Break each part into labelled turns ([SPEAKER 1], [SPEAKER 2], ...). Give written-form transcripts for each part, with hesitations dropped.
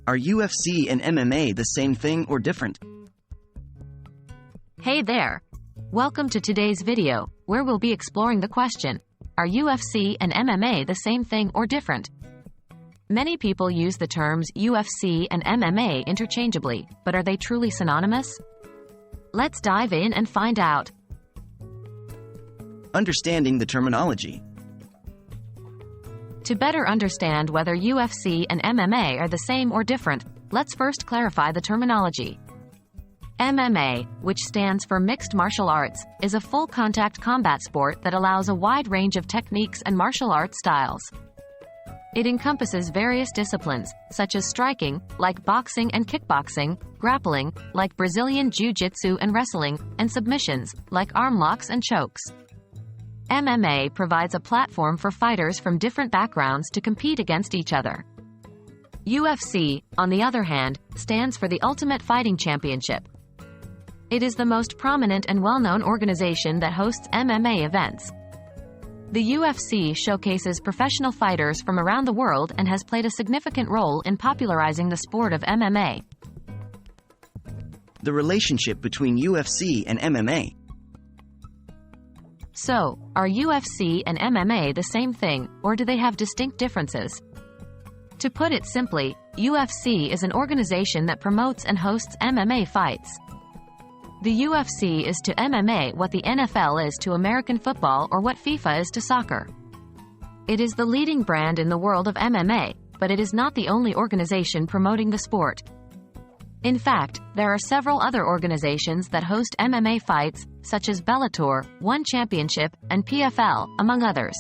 [SPEAKER 1] Are UFC and MMA the same thing or different?
[SPEAKER 2] Hey there! Welcome to today's video, where we'll be exploring the question, are UFC and MMA the same thing or different? Many people use the terms UFC and MMA interchangeably, but are they truly synonymous? Let's dive in and find out.
[SPEAKER 1] Understanding the terminology.
[SPEAKER 2] To better understand whether UFC and MMA are the same or different, let's first clarify the terminology. MMA, which stands for Mixed Martial Arts, is a full-contact combat sport that allows a wide range of techniques and martial arts styles. It encompasses various disciplines, such as striking, like boxing and kickboxing, grappling, like Brazilian Jiu-Jitsu and wrestling, and submissions, like arm locks and chokes. MMA provides a platform for fighters from different backgrounds to compete against each other. UFC, on the other hand, stands for the Ultimate Fighting Championship. It is the most prominent and well-known organization that hosts MMA events. The UFC showcases professional fighters from around the world and has played a significant role in popularizing the sport of MMA.
[SPEAKER 1] The relationship between UFC and MMA.
[SPEAKER 2] So, are UFC and MMA the same thing, or do they have distinct differences? To put it simply, UFC is an organization that promotes and hosts MMA fights. The UFC is to MMA what the NFL is to American football or what FIFA is to soccer. It is the leading brand in the world of MMA, but it is not the only organization promoting the sport. In fact, there are several other organizations that host MMA fights, such as Bellator, One Championship, and PFL, among others.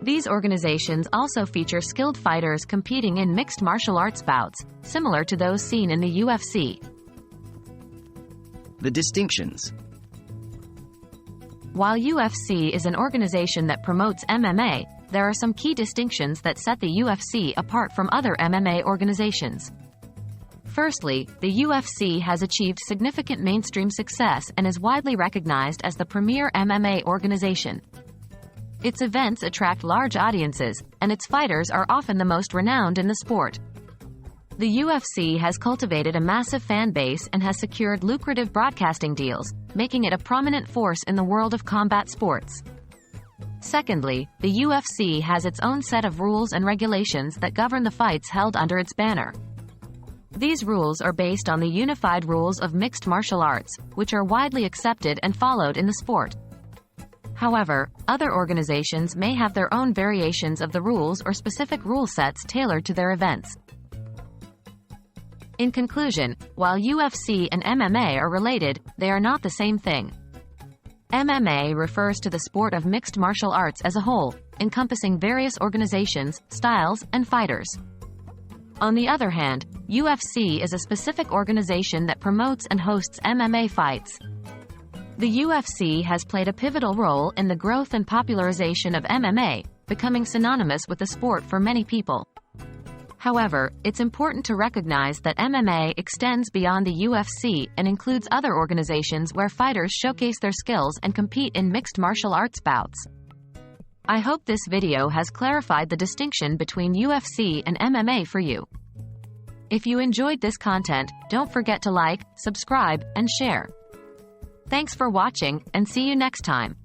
[SPEAKER 2] These organizations also feature skilled fighters competing in mixed martial arts bouts, similar to those seen in the UFC.
[SPEAKER 1] The distinctions.
[SPEAKER 2] While UFC is an organization that promotes MMA, there are some key distinctions that set the UFC apart from other MMA organizations. Firstly, the UFC has achieved significant mainstream success and is widely recognized as the premier MMA organization. Its events attract large audiences, and its fighters are often the most renowned in the sport. The UFC has cultivated a massive fan base and has secured lucrative broadcasting deals, making it a prominent force in the world of combat sports. Secondly, the UFC has its own set of rules and regulations that govern the fights held under its banner. These rules are based on the unified rules of mixed martial arts, which are widely accepted and followed in the sport. However, other organizations may have their own variations of the rules or specific rule sets tailored to their events. In conclusion, while UFC and MMA are related, they are not the same thing. MMA refers to the sport of mixed martial arts as a whole, encompassing various organizations, styles, and fighters. On the other hand, UFC is a specific organization that promotes and hosts MMA fights. The UFC has played a pivotal role in the growth and popularization of MMA, becoming synonymous with the sport for many people. However, it's important to recognize that MMA extends beyond the UFC and includes other organizations where fighters showcase their skills and compete in mixed martial arts bouts. I hope this video has clarified the distinction between UFC and MMA for you. If you enjoyed this content, don't forget to like, subscribe, and share. Thanks for watching, and see you next time.